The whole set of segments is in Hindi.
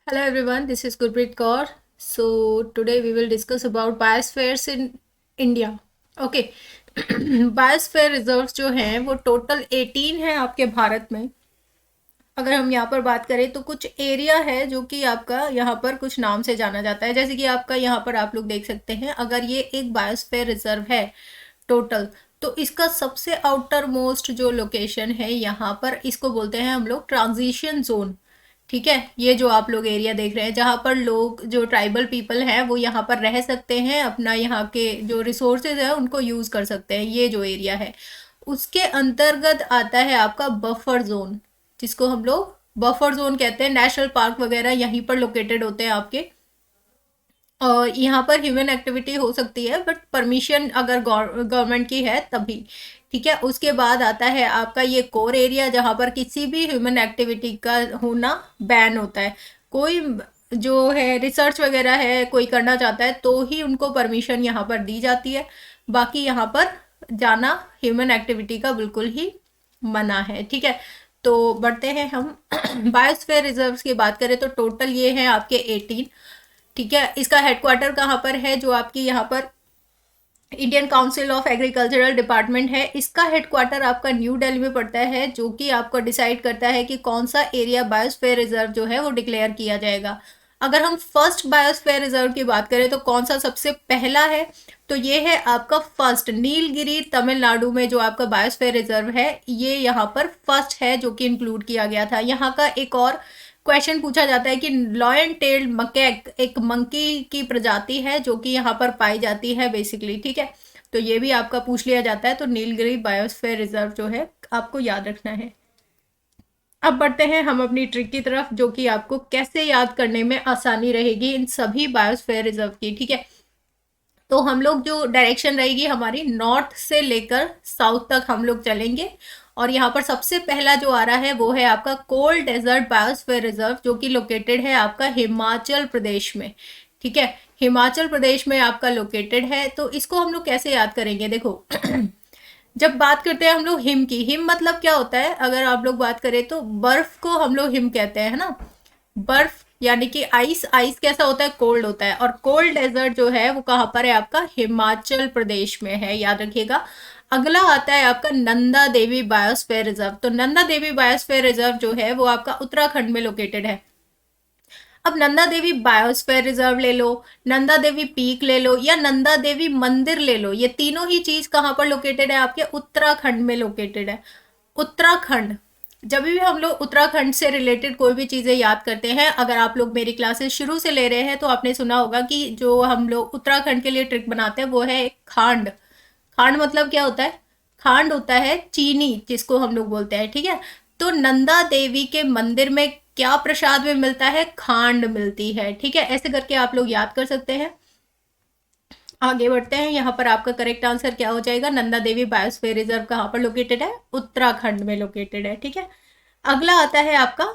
Hello everyone, this is Gurpreet Kaur. So today we will discuss about biospheres in India. Okay, biosphere reserves जो हैं वो टोटल 18 हैं आपके भारत में। अगर हम यहाँ पर बात करें तो कुछ एरिया है जो कि आपका यहाँ पर कुछ नाम से जाना जाता है, जैसे कि आपका यहाँ पर आप लोग देख सकते हैं। अगर ये एक बायोस्फीयर रिजर्व है टोटल, तो इसका सबसे आउटर मोस्ट जो लोकेशन है यहाँ पर, इसको बोलते हैं हम लोग ट्रांजिशन जोन। ठीक है, ये जो आप लोग एरिया देख रहे हैं जहाँ पर लोग जो ट्राइबल पीपल हैं वो यहाँ पर रह सकते हैं, अपना यहाँ के जो रिसोर्सेज है उनको यूज कर सकते हैं, ये जो एरिया है उसके अंतर्गत आता है आपका बफर जोन, जिसको हम लोग बफर जोन कहते हैं। नेशनल पार्क वगैरह यहीं पर लोकेटेड होते हैं आपके। और यहाँ पर ह्यूमन एक्टिविटी हो सकती है बट परमिशन अगर गवर्नमेंट की है तभी। ठीक है, उसके बाद आता है आपका ये कोर एरिया, जहाँ पर किसी भी ह्यूमन एक्टिविटी का होना बैन होता है। कोई जो है रिसर्च वगैरह है कोई करना चाहता है तो ही उनको परमिशन यहाँ पर दी जाती है, बाकी यहाँ पर जाना ह्यूमन एक्टिविटी का बिल्कुल ही मना है। ठीक है, तो बढ़ते हैं हम बायोस्फीयर रिजर्व्स की बात करें तो टोटल ये हैं आपके 18। ठीक है, इसका हेडक्वार्टर कहाँ पर है, जो आपकी यहाँ पर Indian council of agricultural department है, इसका हेडक्वार्टर आपका न्यू दिल्ली में पड़ता है, जो कि आपको डिसाइड करता है कि कौन सा एरिया बायोस्फीयर रिजर्व जो है वो डिक्लेयर किया जाएगा। अगर हम फर्स्ट बायोस्फीयर रिजर्व की बात करें तो कौन सा सबसे पहला है, तो ये है आपका फर्स्ट नीलगिरी तमिलनाडु में जो आपका बायोस्फीयर रिजर्व है, ये यहाँ पर फर्स्ट है जो कि इंक्लूड किया गया था। यहाँ का एक और क्वेश्चन पूछा जाता है कि लॉयन टेल्ड मकैक एक मंकी की प्रजाति है जो कि यहाँ पर पाई जाती है बेसिकली। ठीक है, तो ये भी आपका पूछ लिया जाता है, तो नीलगिरी बायोस्फीयर रिजर्व जो है आपको याद रखना है। अब बढ़ते हैं हम अपनी ट्रिक की तरफ, जो कि आपको कैसे याद करने में आसानी रहेगी इन सभी बायोस्फीयर रिजर्व की। ठीक है, तो हम लोग जो डायरेक्शन रहेगी हमारी नॉर्थ से लेकर साउथ तक हम लोग चलेंगे। और यहाँ पर सबसे पहला जो आ रहा है वो है आपका कोल्ड डेजर्ट बायोस्फीयर रिजर्व, जो कि लोकेटेड है आपका हिमाचल प्रदेश में। ठीक है, हिमाचल प्रदेश में आपका लोकेटेड है। तो इसको हम लोग कैसे याद करेंगे, देखो जब बात करते हैं हम लोग हिम की, हिम मतलब क्या होता है, अगर आप लोग बात करें तो बर्फ को हम लोग हिम कहते हैं, है ना। बर्फ यानी कि आइस, आइस कैसा होता है, कोल्ड होता है। और कोल्ड डेजर्ट जो है वो कहाँ पर है आपका, हिमाचल प्रदेश में है, याद रखिएगा। अगला आता है आपका नंदा देवी बायोस्फीयर रिजर्व। तो नंदा देवी बायोस्फीयर रिजर्व जो है वो आपका उत्तराखंड में लोकेटेड है। अब नंदा देवी बायोस्फीयर रिजर्व ले लो, नंदा देवी पीक ले लो, या नंदा देवी मंदिर ले लो, ये तीनों ही चीज कहाँ पर लोकेटेड है, आपके उत्तराखंड में लोकेटेड है। उत्तराखंड, जब भी हम लोग उत्तराखंड से रिलेटेड कोई भी चीज़ें याद करते हैं, अगर आप लोग मेरी क्लासेस शुरू से ले रहे हैं तो आपने सुना होगा कि जो हम लोग उत्तराखंड के लिए ट्रिक बनाते हैं वो है एक खांड। खांड मतलब क्या होता है, खांड होता है चीनी, जिसको हम लोग बोलते हैं। ठीक है, तो नंदा देवी के मंदिर में क्या प्रसाद में मिलता है, खांड मिलती है। ठीक है, ऐसे करके आप लोग याद कर सकते हैं। आगे बढ़ते हैं, यहाँ पर आपका करेक्ट आंसर क्या हो जाएगा, नंदा देवी बायोस्फीयर रिजर्व कहाँ पर लोकेटेड है, उत्तराखंड में लोकेटेड है। ठीक है, अगला आता है आपका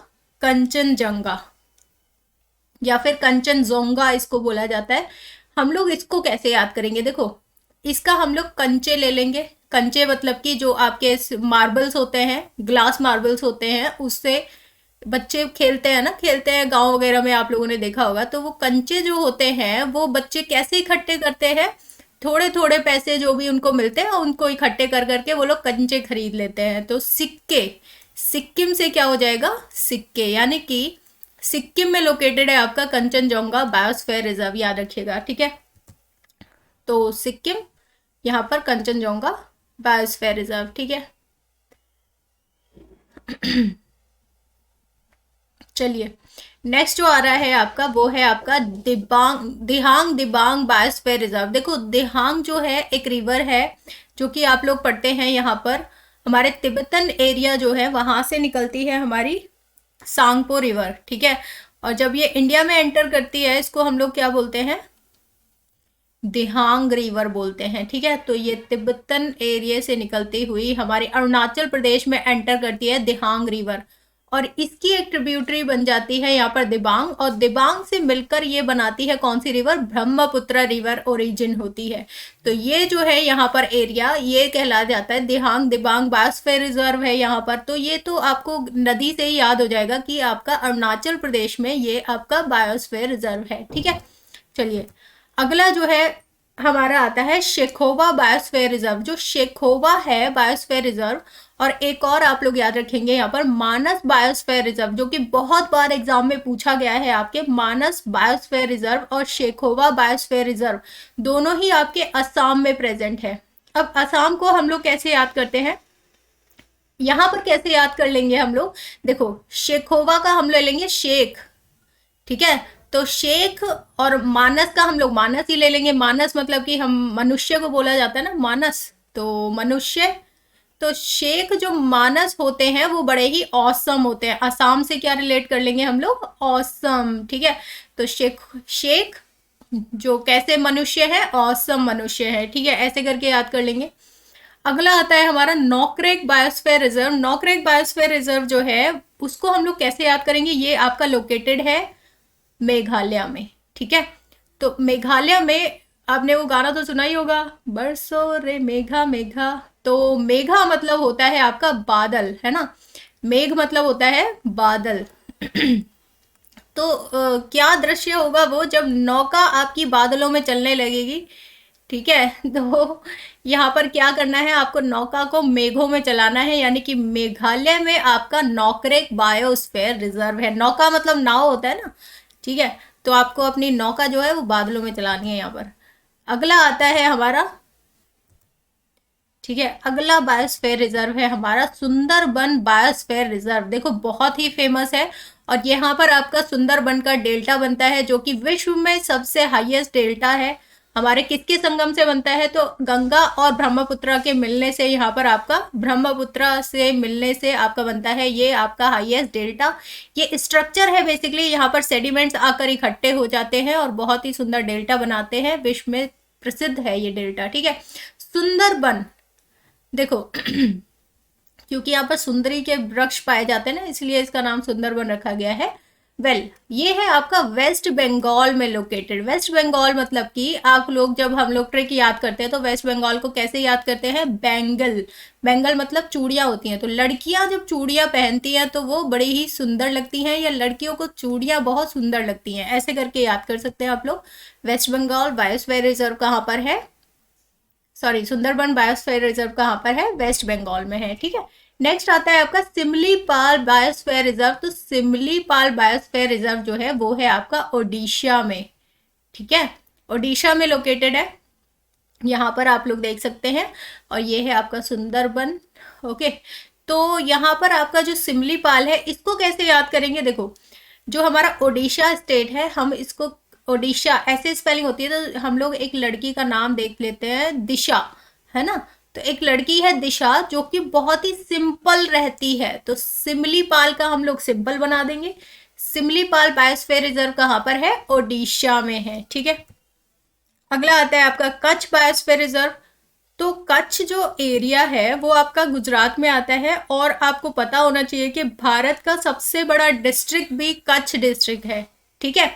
कंचनजंगा या फिर कंचनजोंगा इसको बोला जाता है। हम लोग इसको कैसे याद करेंगे, देखो इसका हम लोग कंचे ले लेंगे। कंचे मतलब कि जो आपके मार्बल्स होते हैं, ग्लास मार्बल्स होते हैं, उससे बच्चे खेलते हैं ना, खेलते हैं गांव वगैरह में, आप लोगों ने देखा होगा। तो वो कंचे जो होते हैं वो बच्चे कैसे इकट्ठे करते हैं, थोड़े थोड़े पैसे जो भी उनको मिलते हैं उनको इकट्ठे कर करके वो लोग कंचे खरीद लेते हैं। तो सिक्के, सिक्किम से क्या हो जाएगा, सिक्के, यानी कि सिक्किम में लोकेटेड है आपका कंचनजंगा बायोस्फीयर रिजर्व, याद रखिएगा। ठीक है, तो सिक्किम, यहाँ पर कंचनजंगा बायोस्फीयर रिजर्व। ठीक है, चलिए नेक्स्ट जो आ रहा है आपका वो है आपका दिहांग दिबांग बायोस्फीयर रिजर्व। देखो दिहांग जो है एक रिवर है जो कि आप लोग पढ़ते हैं, यहाँ पर हमारे तिब्बतन एरिया जो है वहां से निकलती है हमारी सांगपो रिवर। ठीक है, और जब ये इंडिया में एंटर करती है इसको हम लोग क्या बोलते हैं, दिहांग रिवर बोलते हैं। ठीक है, तो ये तिब्बतन एरिया से निकलती हुई हमारे अरुणाचल प्रदेश में एंटर करती है दिहांग रिवर। और इसकी एक ट्रिब्यूटरी बन जाती है यहाँ पर दिबांग, और दिबांग से मिलकर ये बनाती है कौन सी रिवर, ब्रह्मपुत्र रिवर ओरिजिन होती है। तो ये जो है यहाँ पर एरिया ये कहला जाता है दिहांग दिबांग बायोस्फीयर रिजर्व है यहाँ पर। तो ये तो आपको नदी से ही याद हो जाएगा कि आपका अरुणाचल प्रदेश में ये आपका बायोस्फीयर रिजर्व है, ठीक है। चलिए अगला जो है हमारा आता है शेखोवा बायोस्फीयर रिजर्व। जो शेखोवा है बायोस्फीयर रिजर्व, और एक और आप लोग याद रखेंगे यहाँ पर मानस बायोस्फीयर रिजर्व, जो कि बहुत बार एग्जाम में पूछा गया है आपके। मानस बायोस्फीयर रिजर्व और शेखोवा बायोस्फीयर रिजर्व दोनों ही आपके असम में प्रेजेंट है। अब असम को हम लोग कैसे याद करते हैं, यहाँ पर कैसे याद कर लेंगे हम लोग, देखो शेखोवा का हम ले लेंगे शेख, ठीक है। तो शेख और मानस का हम लोग मानस ही ले लेंगे। मानस मतलब कि हम मनुष्य को बोला जाता है ना, मानस तो मनुष्य। तो शेख जो मानस होते हैं वो बड़े ही औसम होते हैं। असम से क्या रिलेट कर लेंगे हम लोग, औसम, ठीक है। तो शेख शेख जो कैसे मनुष्य है, औसम मनुष्य है, ठीक है। ऐसे करके याद कर लेंगे। अगला आता है हमारा नॉकरेक बायोस्फीयर रिजर्व। नॉकरेक बायोस्फीयर रिजर्व जो है उसको हम लोग कैसे याद करेंगे, ये आपका लोकेटेड है मेघालय में, ठीक है। तो मेघालय में आपने वो गाना तो सुना ही होगा, बरसो रे मेघा मेघा। तो मेघा मतलब होता है आपका बादल, है ना। मेघ मतलब होता है बादल। तो क्या दृश्य होगा वो, जब नौका आपकी बादलों में चलने लगेगी, ठीक है। तो यहाँ पर क्या करना है आपको, नौका को मेघों में चलाना है, यानी कि मेघालय में आपका नॉकरेक बायोस्फीयर रिजर्व है। नौका मतलब नाव होता है ना, ठीक है। तो आपको अपनी नौका जो है वो बादलों में चलानी है यहाँ पर। अगला आता है हमारा, ठीक है, अगला बायोस्फीयर रिजर्व है हमारा सुंदरबन बायोस्फीयर रिजर्व। देखो बहुत ही फेमस है, और यहाँ पर आपका सुंदरबन का डेल्टा बनता है, जो कि विश्व में सबसे हाईएस्ट डेल्टा है। हमारे किसके संगम से बनता है, तो गंगा और ब्रह्मपुत्र के मिलने से यहाँ पर आपका ब्रह्मपुत्र से मिलने से आपका बनता है ये आपका हाईएस्ट डेल्टा। ये स्ट्रक्चर है बेसिकली, यहाँ पर सेडिमेंट्स आकर इकट्ठे हो जाते हैं और बहुत ही सुंदर डेल्टा बनाते हैं। विश्व में प्रसिद्ध है ये डेल्टा, ठीक है। सुंदरबन देखो क्योंकि यहाँ पर सुंदरी के वृक्ष पाए जाते हैं ना, इसलिए इसका नाम सुंदरबन रखा गया है। ये है आपका वेस्ट बंगाल में लोकेटेड। वेस्ट बंगाल मतलब कि आप लोग जब हम लोग ट्रिक याद करते हैं तो वेस्ट बंगाल को कैसे याद करते हैं, बैंगल। बैंगल मतलब चूड़ियाँ होती हैं। तो लड़कियां जब चूड़ियाँ पहनती हैं तो वो बड़ी ही सुंदर लगती हैं, या लड़कियों को चूड़ियाँ बहुत सुंदर लगती हैं, ऐसे करके याद कर सकते हैं आप लोग। वेस्ट बंगाल बायोस्फीयर रिजर्व कहाँ पर है, सॉरी सुंदरबन बायोस्फीयर रिजर्व कहाँ पर है, वेस्ट बंगाल में है, ठीक है। नेक्स्ट आता है आपका सिमलीपाल बायोस्फीयर रिजर्व। तो सिमलीपाल बायोस्फीयर रिजर्व जो है वो है आपका ओडिशा में, ठीक है, ओडिशा में लोकेटेड है। यहाँ पर आप लोग देख सकते हैं, और ये है आपका सुंदरबन, ओके। तो यहाँ पर आपका जो सिमलीपाल है इसको कैसे याद करेंगे, देखो जो हमारा ओडिशा स्टेट है, हम इसको ओडिशा ऐसे स्पेलिंग होती है, तो हम लोग एक लड़की का नाम देख लेते हैं, दिशा, है ना। तो एक लड़की है दिशा जो कि बहुत ही सिंपल रहती है, तो सिमलीपाल का हम लोग सिंपल बना देंगे। सिमलीपाल बायोस्फीयर रिजर्व कहाँ पर है, ओडिशा में है, ठीक है। अगला आता है आपका कच्छ बायोस्फीयर रिजर्व। तो कच्छ जो एरिया है वो आपका गुजरात में आता है, और आपको पता होना चाहिए कि भारत का सबसे बड़ा डिस्ट्रिक्ट भी कच्छ डिस्ट्रिक्ट है, ठीक है।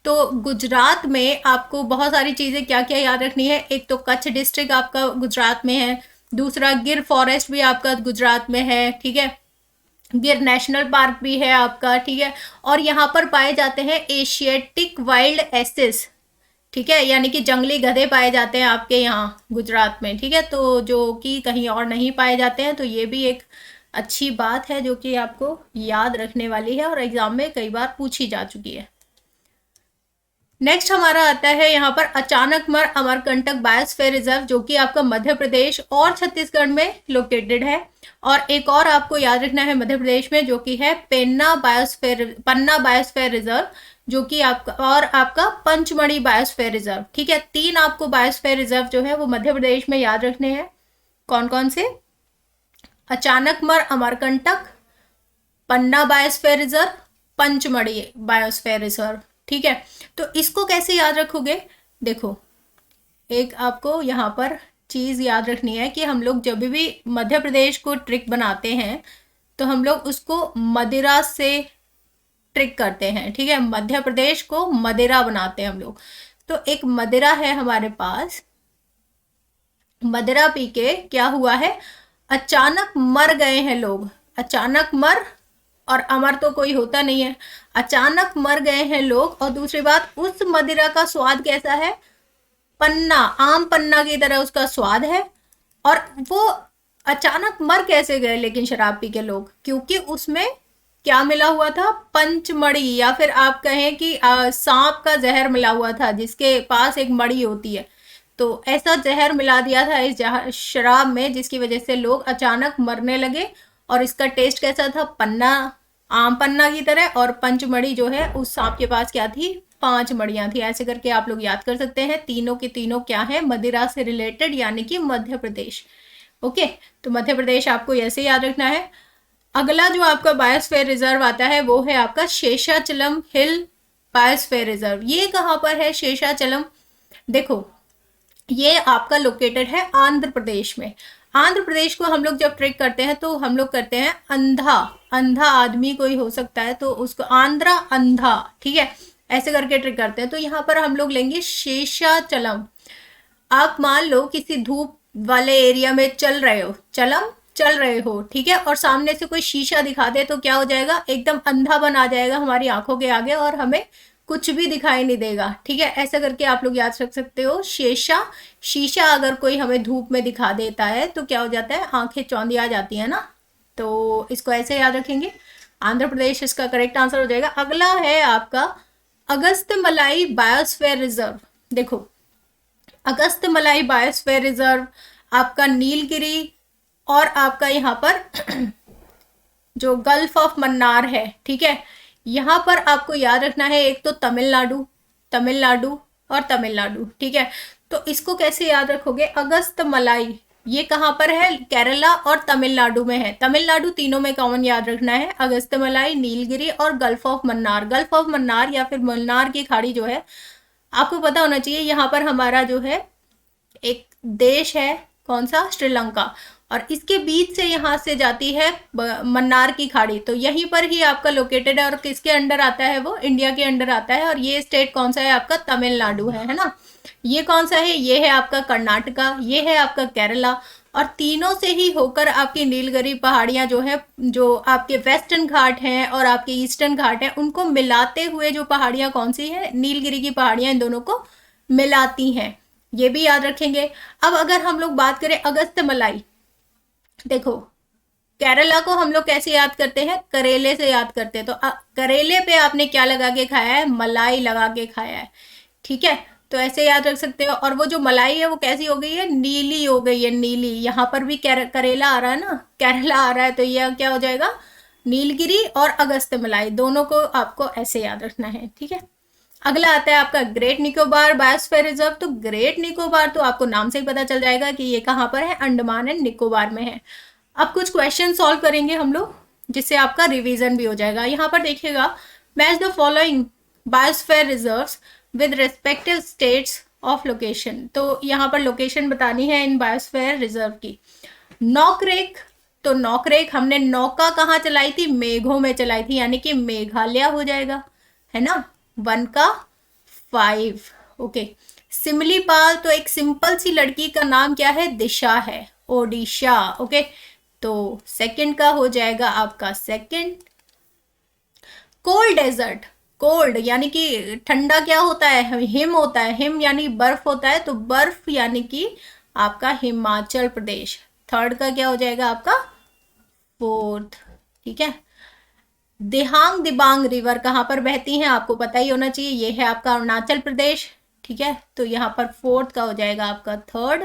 तो गुजरात में आपको बहुत सारी चीज़ें क्या क्या याद रखनी है, एक तो कच्छ डिस्ट्रिक्ट आपका गुजरात में है, दूसरा गिर फॉरेस्ट भी आपका गुजरात में है, ठीक है, गिर नेशनल पार्क भी है आपका, ठीक है। और यहाँ पर पाए जाते हैं एशियाटिक वाइल्ड एसेस, ठीक है, यानी कि जंगली गधे पाए जाते हैं आपके यहाँ गुजरात में, ठीक है। तो जो कि कहीं और नहीं पाए जाते हैं, तो ये भी एक अच्छी बात है जो कि आपको याद रखने वाली है और एग्जाम में कई बार पूछी जा चुकी है। नेक्स्ट हमारा आता है यहाँ पर अचानकमर अमरकंटक बायोस्फीयर रिजर्व, जो कि आपका मध्य प्रदेश और छत्तीसगढ़ में लोकेटेड है। और एक और आपको याद रखना है मध्य प्रदेश में, जो कि है पन्ना बायोस्फीयर रिजर्व, जो कि आपका, और आपका पंचमढ़ी बायोस्फीयर रिजर्व, ठीक है। 3 आपको बायोस्फीयर रिजर्व जो है वो मध्य प्रदेश में याद रखने हैं। कौन कौन से, Achanakmar Amarkantak, Panna biosphere reserve, Pachmarhi biosphere reserve, ठीक है। तो इसको कैसे याद रखोगे, देखो एक आपको यहाँ पर चीज़ याद रखनी है कि हम लोग जब भी मध्य प्रदेश को ट्रिक बनाते हैं तो हम लोग उसको मदिरा से ट्रिक करते हैं, ठीक है। मध्य प्रदेश को मदिरा बनाते हैं हम लोग। तो एक मदिरा है हमारे पास, मदिरा पी के क्या हुआ है, अचानक मर गए हैं लोग, अचानक मर, और अमर तो कोई होता नहीं है, अचानक मर गए हैं लोग। और दूसरी बात, उस मदिरा का स्वाद कैसा है, पन्ना, आम पन्ना की तरह उसका स्वाद है। और वो अचानक मर कैसे गए लेकिन शराब पी के लोग, क्योंकि उसमें क्या मिला हुआ था, पंचमढ़ी, या फिर आप कहें कि सांप का जहर मिला हुआ था, जिसके पास एक मड़ी होती है। तो ऐसा जहर मिला दिया था इस शराब में, जिसकी वजह से लोग अचानक मरने लगे। और इसका टेस्ट कैसा था, पन्ना, आम पन्ना की तरह। और पंचमढ़ी जो है, उस सांप के पास क्या थी, 5 मड़ियां थी। ऐसे करके आप लोग याद कर सकते हैं। तीनों के तीनों क्या है, मदिरा से रिलेटेड, यानी कि मध्य प्रदेश। ओके, तो मध्य प्रदेश आपको ऐसे याद रखना है। अगला जो आपका बायोस्फीयर रिजर्व आता है वो है आपका शेषाचलम हिल बायोस्फीयर रिजर्व। ये कहाँ पर है शेषाचलम, देखो ये आपका लोकेटेड है आंध्र प्रदेश में। आंध्र प्रदेश को हम लोग जब ट्रेक करते हैं तो हम लोग करते हैं अंधा, अंधा आदमी कोई हो सकता है तो उसको आंध्रा अंधा, ठीक है, ऐसे करके ट्रेक करते हैं। तो यहाँ पर हम लोग लेंगे शेषाचलम। आप मान लो किसी धूप वाले एरिया में चल रहे हो, चल रहे हो, ठीक है, और सामने से कोई शीशा दिखा दे तो क्या हो जाएगा, एकदम अंधा बना जाएगा हमारी आंखों के आगे और हमें कुछ भी दिखाई नहीं देगा, ठीक है। ऐसा करके आप लोग याद रख सकते हो। शीशा अगर कोई हमें धूप में दिखा देता है तो क्या हो जाता है, आंखें चौंधी आ जाती है ना। तो इसको ऐसे याद रखेंगे। आंध्र प्रदेश इसका करेक्ट आंसर हो जाएगा। अगला है आपका अगस्त्यमलाई बायोस्फीयर रिजर्व। देखो अगस्त्यमलाई बायोस्फीयर रिजर्व आपका नीलगिरी और आपका यहाँ पर जो गल्फ ऑफ मन्नार है, ठीक है, यहाँ पर आपको याद रखना है, एक तो तमिलनाडु और तमिलनाडु, ठीक है। तो इसको कैसे याद रखोगे, अगस्त्यमलाई ये कहाँ पर है, केरला और तमिलनाडु में है। तमिलनाडु तीनों में कॉमन याद रखना है, अगस्त्यमलाई, नीलगिरी और gulf of Mannar. Gulf of Mannar या फिर मन्नार की खाड़ी जो है, आपको पता होना चाहिए, यहाँ पर हमारा जो है एक देश है, कौन सा, श्रीलंका, और इसके बीच से यहाँ से जाती है मन्नार की खाड़ी। तो यहीं पर ही आपका लोकेटेड है और किसके अंडर आता है, वो इंडिया के अंडर आता है। और ये स्टेट कौन सा है आपका, तमिलनाडु है ना। ये कौन सा है, ये है आपका कर्नाटका, ये है आपका केरला। और तीनों से ही होकर आपकी नीलगिरी पहाड़ियां जो है, जो आपके वेस्टर्न घाट हैं और आपके ईस्टर्न घाट हैं, उनको मिलाते हुए जो पहाड़ियां कौन सी है, नीलगिरी की पहाड़ियां इन दोनों को मिलाती हैं। ये भी याद रखेंगे। अब अगर हम लोग बात करें अगस्त्यमलाई, देखो केरला को हम लोग कैसे याद करते हैं, करेले से याद करते हैं। तो करेले पे आपने क्या लगा के खाया है, मलाई लगा के खाया है, ठीक है। तो ऐसे याद रख सकते हो। और वो जो मलाई है वो कैसी हो गई है, नीली हो गई है, नीली। यहाँ पर भी करेला आ रहा है ना, केरला आ रहा है, तो ये क्या हो जाएगा, नीलगिरी और अगस्त्यमलाई, दोनों को आपको ऐसे याद रखना है, ठीक है। अगला आता है आपका ग्रेट निकोबार बायोस्फीयर रिजर्व। तो ग्रेट निकोबार तो आपको नाम से ही पता चल जाएगा कि ये कहाँ पर है, अंडमान एंड निकोबार में है। अब कुछ क्वेश्चन सॉल्व करेंगे हम लोग, जिससे आपका रिवीजन भी हो जाएगा। यहाँ पर देखिएगा, match the following biosphere reserves with respective states of location. तो यहाँ पर लोकेशन बतानी है इन बायोस्फीयर रिजर्व की। नॉकरेक, तो नॉकरेक हमने नौका कहाँ चलाई थी, मेघों में चलाई थी, यानी कि मेघालय हो जाएगा, है ना। 1 का 5, ओके। सिमलीपाल, तो एक सिंपल सी लड़की का नाम क्या है, दिशा है, ओडिशा, ओके। तो सेकंड का हो जाएगा आपका सेकंड। कोल्ड डेजर्ट, कोल्ड यानी कि ठंडा क्या होता है, हिम होता है, हिम यानी बर्फ होता है, तो बर्फ यानी कि आपका हिमाचल प्रदेश। थर्ड का क्या हो जाएगा आपका, फोर्थ, ठीक है। दिहांग दिबांग रिवर कहाँ पर बहती हैं, आपको पता ही होना चाहिए, ये है आपका अरुणाचल प्रदेश, ठीक है। तो यहाँ पर फोर्थ का हो जाएगा आपका थर्ड,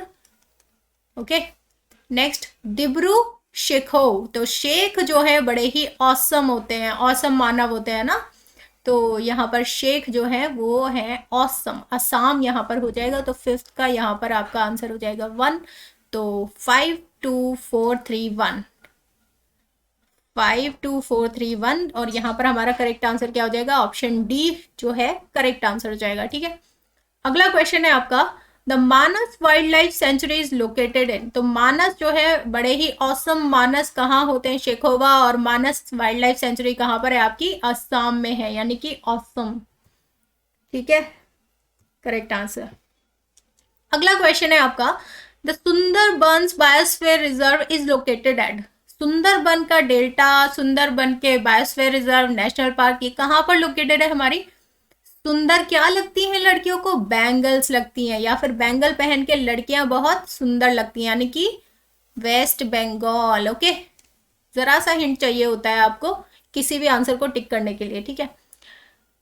ओके। नेक्स्ट डिब्रू शेखो, तो शेख जो है बड़े ही औसम होते हैं, औसम मानव होते हैं ना। तो यहाँ पर शेख जो है वो है औसम, असम यहाँ पर हो जाएगा। तो फिफ्थ का यहाँ पर आपका आंसर हो जाएगा 1। तो 5 2 4 3 1, 5 2 4 3 1, और यहाँ पर हमारा करेक्ट आंसर क्या हो जाएगा, ऑप्शन डी जो है करेक्ट आंसर हो जाएगा, ठीक है। अगला क्वेश्चन है आपका, the Manas wild life sanctuary is located in, तो मानस जो है बड़े ही औसम मानस कहाँ होते हैं, शेखोवा, और मानस वाइल्ड लाइफ सेंचुरी कहाँ पर है आपकी, असम में है, यानी कि औसम। ठीक है, करेक्ट आंसर। अगला क्वेश्चन है आपका, the Sundarbans biosphere reserve is located at, Sundarban का डेल्टा, सुंदरबन के बायोस्फीयर रिजर्व नेशनल पार्क ये कहाँ पर लोकेटेड है हमारी, सुंदर क्या लगती हैं लड़कियों को, बैंगल्स लगती हैं, या फिर बैंगल पहन के लड़कियां बहुत सुंदर लगती हैं, यानी कि वेस्ट बंगाल। ओके, जरा सा हिंट चाहिए होता है आपको किसी भी आंसर को टिक करने के लिए, ठीक है।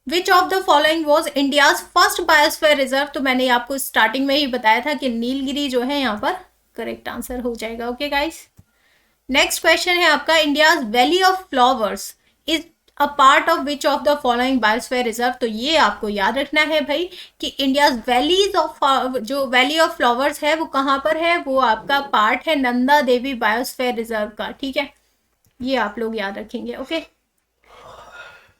Which of the following was India's first biosphere reserve, तो मैंने आपको स्टार्टिंग में ही बताया था कि नीलगिरी जो है यहाँ पर करेक्ट आंसर हो जाएगा। ओके गाइस, नेक्स्ट क्वेश्चन है आपका, India's valley of flowers is a part of which of the following biosphere reserve, तो ये आपको याद रखना है भाई कि इंडियाज वैलीज ऑफ, जो वैली ऑफ फ्लावर्स है वो कहाँ पर है, वो आपका पार्ट है नंदा देवी बायोस्फीयर रिजर्व का। ठीक है, ये आप लोग याद रखेंगे। Okay,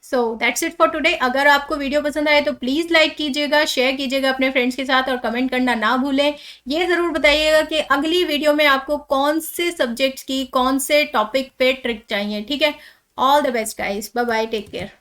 so that's it for today. अगर आपको वीडियो पसंद आए तो प्लीज़ लाइक कीजिएगा, शेयर कीजिएगा अपने फ्रेंड्स के साथ, और कमेंट करना ना भूलें। ये ज़रूर बताइएगा कि अगली वीडियो में आपको कौन से सब्जेक्ट्स की, कौन से टॉपिक पे ट्रिक चाहिए। ठीक है, all the best guys, bye bye, take care.